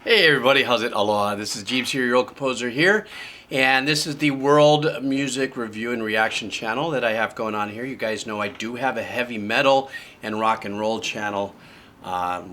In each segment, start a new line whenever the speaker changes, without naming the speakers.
Hey everybody, how's it? Aloha. This is Jeeves here, your old composer here, and this is the World Music Review and Reaction channel that I have going on here. You guys know I do have a heavy metal and rock and roll channel,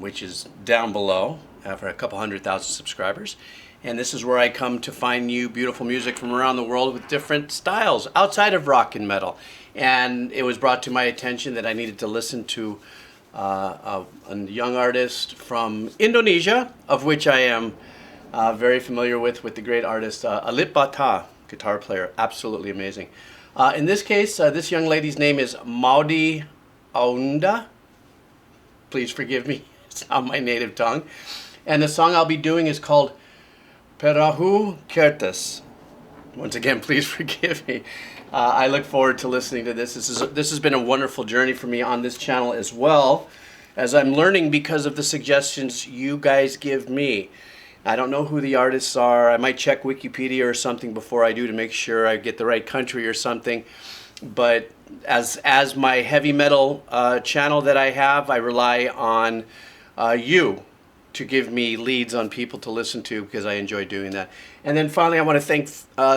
which is down below for a couple 100,000 subscribers. And this is where I come to find you beautiful music from around the world with different styles outside of rock and metal. And it was brought to my attention that I needed to listen to a young artist from Indonesia, of which I am very familiar with the great artist Alit Bata, guitar player, absolutely amazing. In this case, this young lady's name is Maudy Ayunda. Please forgive me, it's not my native tongue. And the song I'll be doing is called Perahu, Kertas. Once again, please forgive me. I look forward to listening to this. This has been a wonderful journey for me on this channel as well, as I'm learning because of the suggestions you guys give me. I don't know who the artists are. I might check Wikipedia or something before I do to make sure I get the right country or something. But as my heavy metal channel that I have, I rely on you to give me leads on people to listen to, because I enjoy doing that. And then finally, I want to thank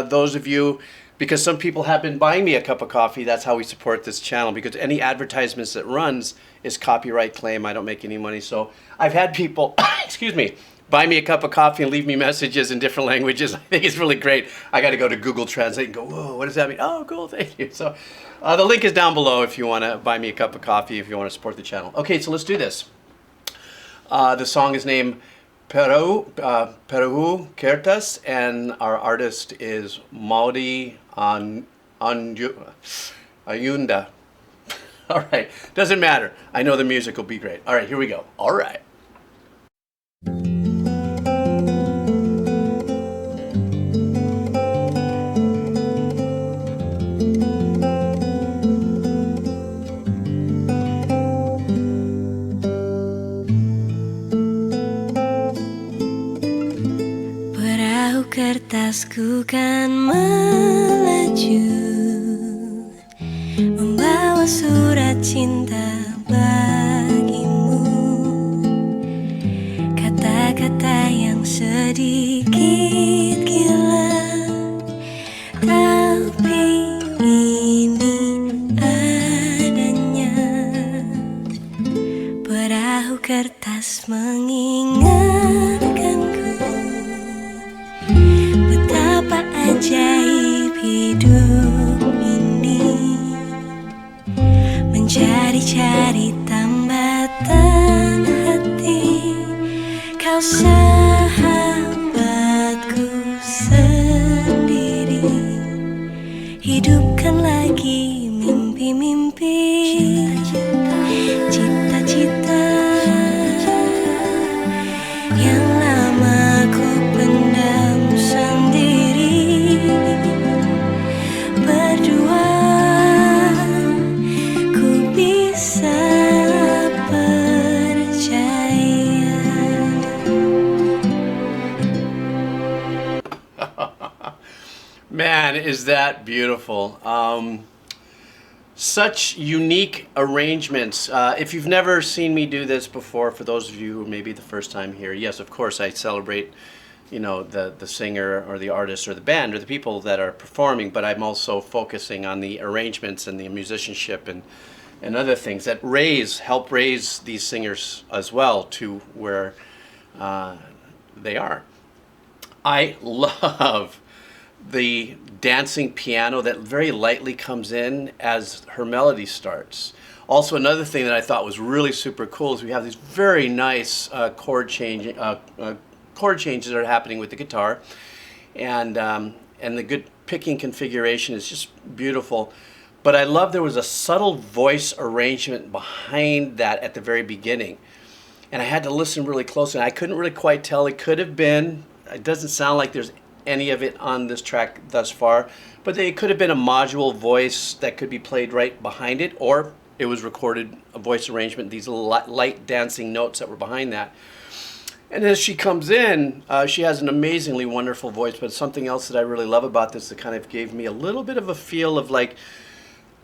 those of you, because some people have been buying me a cup of coffee. That's how we support this channel, because any advertisements that runs is copyright claim. I don't make any money. So I've had people, excuse me, buy me a cup of coffee and leave me messages in different languages. I think it's really great. I got to go to Google Translate and go, whoa, what does that mean? Oh, cool, thank you. So the link is down below if you want to buy me a cup of coffee, if you want to support the channel. Okay, so let's do this. The song is named Perahu, Kertas, and our artist is Maudy Ayunda. All right, doesn't matter. I know the music will be great. All right, here we go. All right.
Kertasku kan melaju, membawa surat cinta bagimu. Kata-kata yang sedikit gila, tapi ini adanya. Perahu kertas mengingatkanku betapa ajaib hidup ini, mencari-cari tambatan hati. Kau sahabatku sendiri, hidupkan lagi mimpi-mimpi, cita-cita yang lama ku pendam sendiri. Berdua ku bisa percaya.
Man, is that beautiful. Such unique arrangements. If you've never seen me do this before, for those of you who may be the first time here, yes, of course, I celebrate, you know, the singer or the artist or the band or the people that are performing, but I'm also focusing on the arrangements and the musicianship and other things that help raise these singers as well to where they are. I love the dancing piano that very lightly comes in as her melody starts. Also, another thing that I thought was really super cool is we have these very nice chord changes that are happening with the guitar, and the good picking configuration is just beautiful. But I love there was a subtle voice arrangement behind that at the very beginning, and I had to listen really closely. I couldn't really quite tell. It could have been. It doesn't sound like there's any of it on this track thus far, but it could have been a module voice that could be played right behind it, or it was recorded, a voice arrangement, these little light dancing notes that were behind that. And as she comes in, she has an amazingly wonderful voice, but something else that I really love about this that kind of gave me a little bit of a feel of like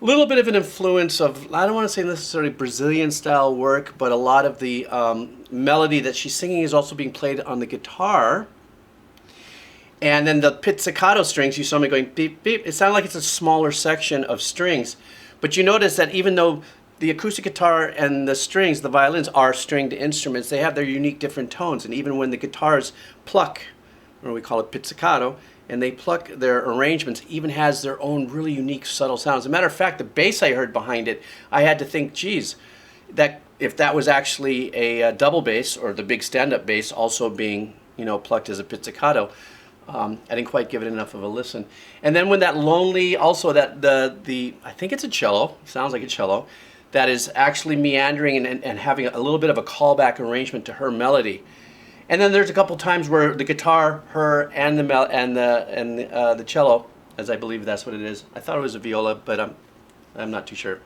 little bit of an influence of, I don't want to say necessarily Brazilian style work, but a lot of the melody that she's singing is also being played on the guitar. And then the pizzicato strings, you saw me going beep, beep. It sounded like it's a smaller section of strings. But you notice that even though the acoustic guitar and the strings, the violins, are stringed instruments, they have their unique different tones. And even when the guitars pluck, or we call it pizzicato, and they pluck their arrangements, even has their own really unique subtle sounds. As a matter of fact, the bass I heard behind it, I had to think, geez, that if that was actually a double bass or the big stand-up bass also being, plucked as a pizzicato, I didn't quite give it enough of a listen. And then when that lonely, also that the I think it's a cello, sounds like a cello, that is actually meandering and having a little bit of a callback arrangement to her melody. And then there's a couple times where the guitar, her, and the cello, as I believe that's what it is. I thought it was a viola, but I'm not too sure.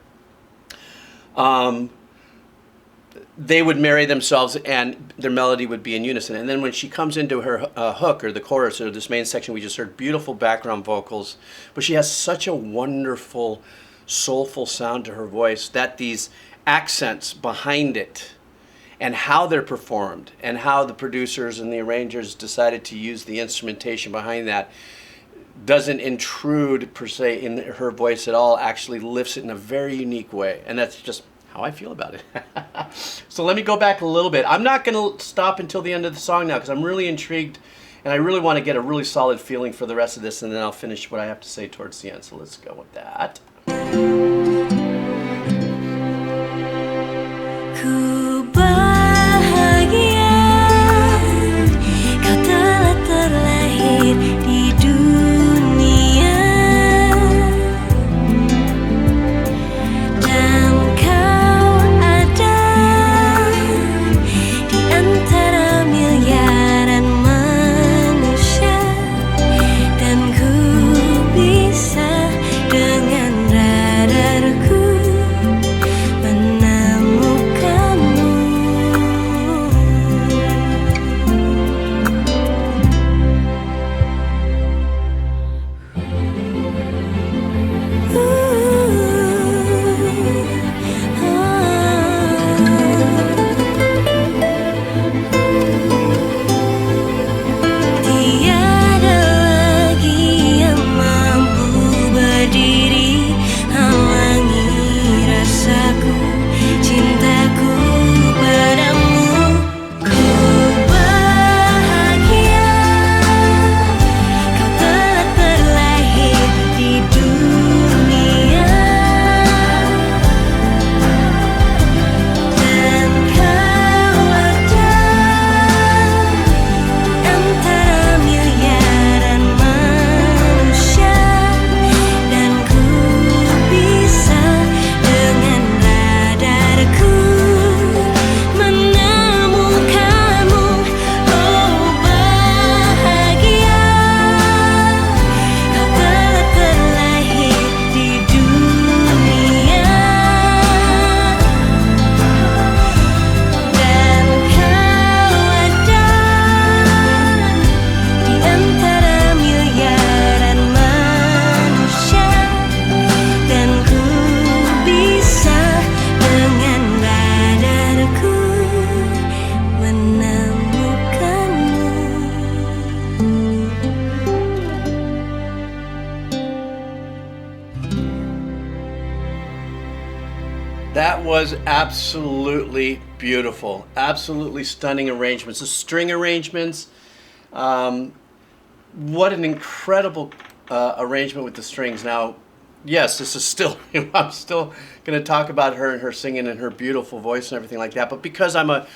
They would marry themselves, and their melody would be in unison. And then when she comes into her hook, or the chorus, or this main section we just heard, beautiful background vocals, but she has such a wonderful, soulful sound to her voice that these accents behind it, and how they're performed, and how the producers and the arrangers decided to use the instrumentation behind that, doesn't intrude per se in her voice at all, actually lifts it in a very unique way. And that's just how I feel about it. So let me go back a little bit. I'm not going to stop until the end of the song now, because I'm really intrigued, and I really want to get a really solid feeling for the rest of this, and then I'll finish what I have to say towards the end. So let's go with that.
Ku bahagia kau telah terlahir di dunia, dan kau ada di antara miliaran manusia, dan ku bisa dengan radarku menemukanmu. Tiada lagi yang mampu berdiri halangi rasaku, cintaku padamu. Ku bahagia kau telah terlahir di dunia, dan kau ada antara miliaran manusia, dan ku bisa dengan radarku menemukanmu. Oh bahagia kau telah terlahir di dunia, dan kau ada di antara miliaran manusia, dan ku bisa dengan radarku menemukanmu.
That was absolutely beautiful. Absolutely stunning arrangements. The string arrangements. What an incredible arrangement with the strings. Now, yes, this is still, I'm still going to talk about her and her singing and her beautiful voice and everything like that. But because I'm a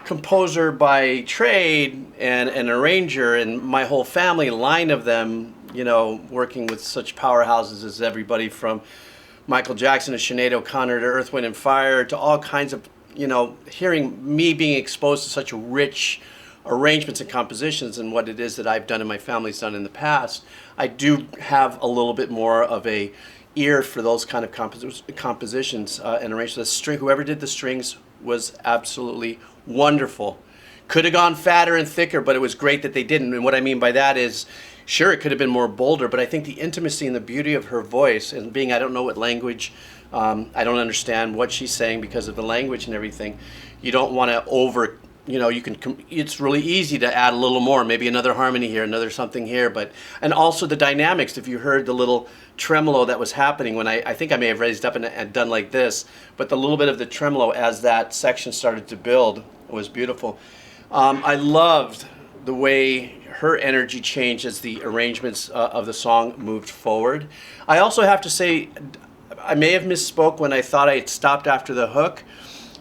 composer by trade and an arranger, and my whole family line of them, working with such powerhouses as everybody from Michael Jackson to Sinead O'Connor to Earth, Wind and Fire to all kinds of, hearing me being exposed to such rich arrangements and compositions and what it is that I've done and my family's done in the past, I do have a little bit more of a ear for those kind of compositions and arrangements. The string, whoever did the strings was absolutely wonderful. Could have gone fatter and thicker, but it was great that they didn't. And what I mean by that is, sure, it could have been more bolder, but I think the intimacy and the beauty of her voice, and being I don't know what language, I don't understand what she's saying because of the language and everything. You don't want to over, you know, it's really easy to add a little more, maybe another harmony here, another something here, and also the dynamics. If you heard the little tremolo that was happening when I think I may have raised up and done like this, but the little bit of the tremolo as that section started to build was beautiful. I loved the way her energy changed as the arrangements of the song moved forward. I also have to say, I may have misspoke when I thought I had stopped after the hook,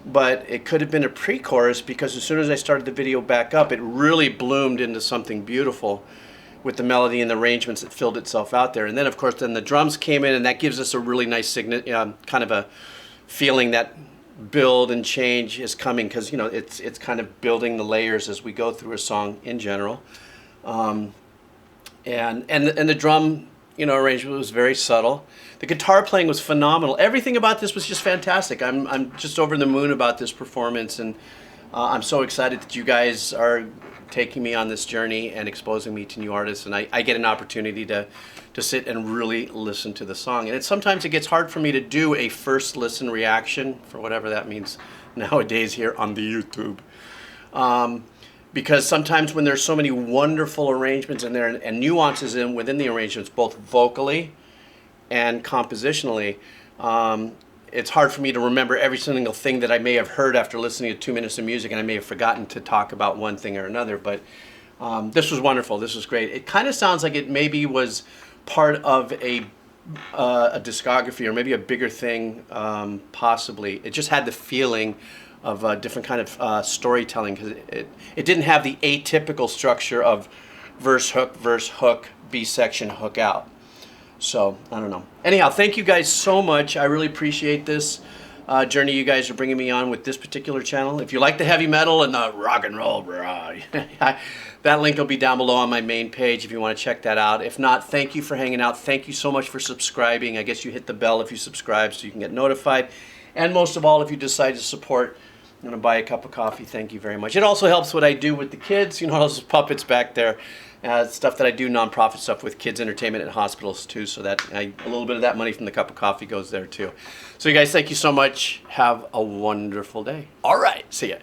but it could have been a pre-chorus, because as soon as I started the video back up, it really bloomed into something beautiful with the melody and the arrangements that filled itself out there. And then, of course, then the drums came in, and that gives us a really nice kind of a feeling that build and change is coming, because, you know, it's kind of building the layers as we go through a song in general. And the drum, you know, arrangement was very subtle. The guitar playing was phenomenal. Everything about this was just fantastic. I'm just over the moon about this performance, and I'm so excited that you guys are taking me on this journey and exposing me to new artists, and I get an opportunity to sit and really listen to the song. And sometimes it gets hard for me to do a first listen reaction, for whatever that means nowadays here on the YouTube. Because sometimes when there's so many wonderful arrangements in there and nuances within the arrangements, both vocally and compositionally, it's hard for me to remember every single thing that I may have heard after listening to 2 minutes of music, and I may have forgotten to talk about one thing or another. But this was wonderful. This was great. It kind of sounds like it maybe was part of a discography, or maybe a bigger thing, possibly. It just had the feeling of a different kind of storytelling, because it didn't have the atypical structure of verse, hook, B section, hook out. So, I don't know. Anyhow, thank you guys so much. I really appreciate this journey you guys are bringing me on with this particular channel. If you like the heavy metal and the rock and roll, that link will be down below on my main page if you want to check that out. If not, thank you for hanging out. Thank you so much for subscribing. I guess you hit the bell if you subscribe so you can get notified. And most of all, if you decide to support, I'm going to buy a cup of coffee. Thank you very much. It also helps what I do with the kids. You know, those puppets back there. Stuff that I do, nonprofit stuff with kids entertainment at hospitals too, so that a little bit of that money from the cup of coffee goes there too. So you guys, thank you so much. Have a wonderful day. All right. See ya.